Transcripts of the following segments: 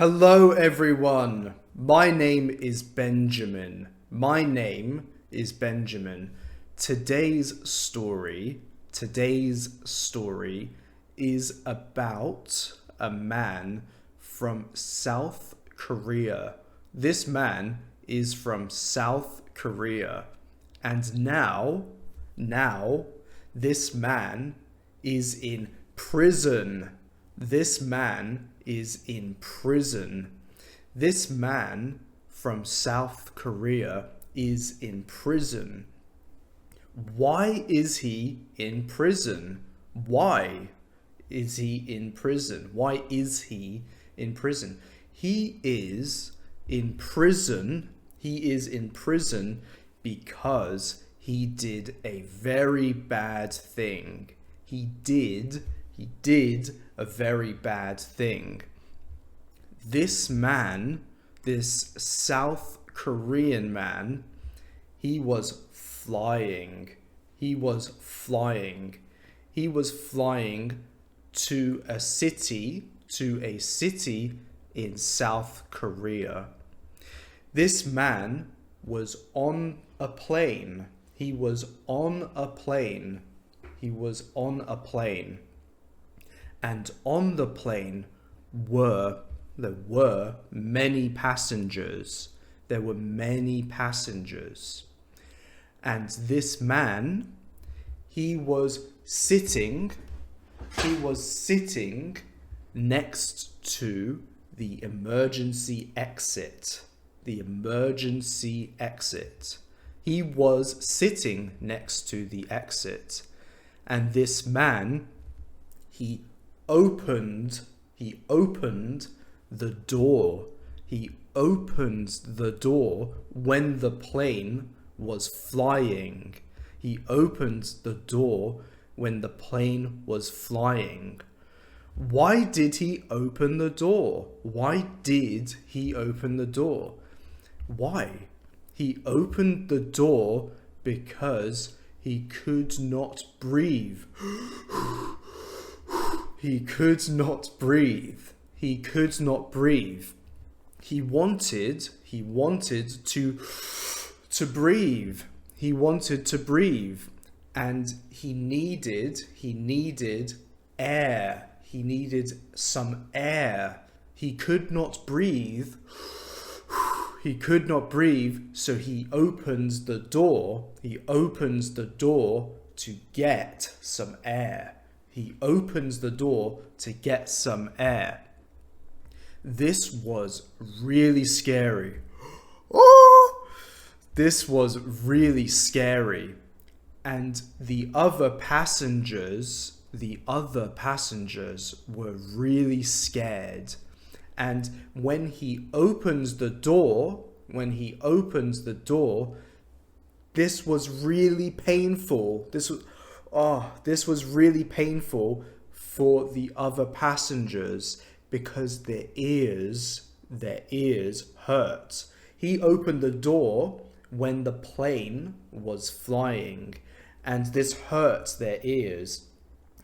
Hello everyone, my name is Benjamin. Today's story is about a man from South Korea. This man is from South Korea, and now this man is in prison. This man from South Korea is in prison. Why is he in prison? He is in prison. He is in prison because he did a very bad thing. He did a very bad thing. This South Korean man, he was flying to a city in South Korea. This man was on a plane. And on the plane there were many passengers. And this man, he was sitting next to the emergency exit. He was sitting next to the exit. And this man, he opened the door. He opened the door when the plane was flying. Why did he open the door? Why? He opened the door because he could not breathe. He wanted to breathe. And he needed air. He needed some air. He could not breathe. So he opens the door. To get some air. This was really scary. And the other passengers were really scared. And when he opens the door, this was really painful. This was really painful for the other passengers because their ears hurt. He opened the door when the plane was flying, and this hurt their ears.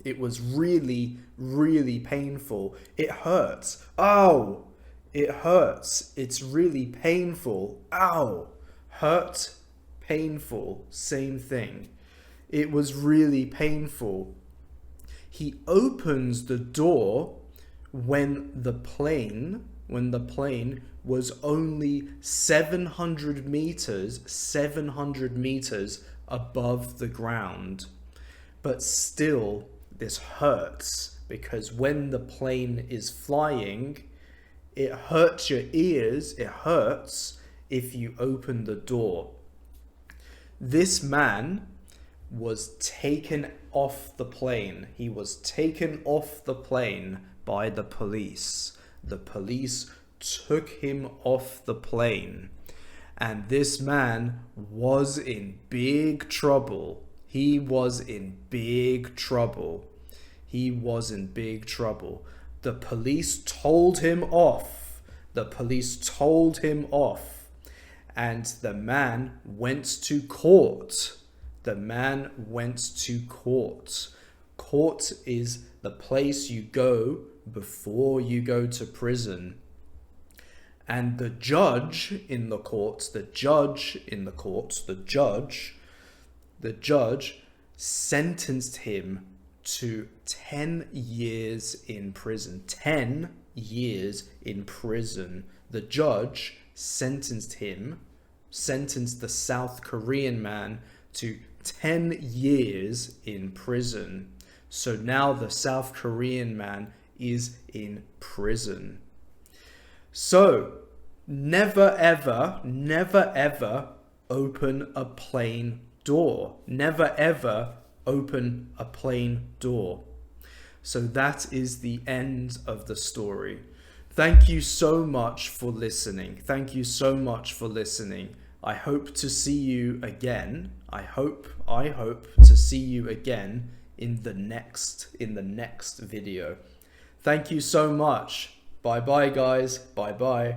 It was really, really painful. It hurts. Ow! It hurts. It's really painful. Ow! Hurt, painful, same thing. It was really painful. He opens the door when the plane was only 700 meters above the ground. But still, this hurts because when the plane is flying, it hurts your ears. It hurts if you open the door. This man was taken off the plane. He was taken off the plane by the police. The police took him off the plane. And this man was in big trouble. He was in big trouble. The police told him off. And the man went to court. Court is the place you go before you go to prison. And the judge in the court, the judge sentenced him to 10 years in prison. 10 years in prison. The judge sentenced the South Korean man to 10 years in prison. So now the South Korean man is in prison. So never ever open a plane door. Never ever open a plane door. So that is the end of the story. Thank you so much for listening. Thank you so much for listening. I hope to see you again. I hope to see you again in the next video. Thank you so much. Bye bye guys. Bye bye.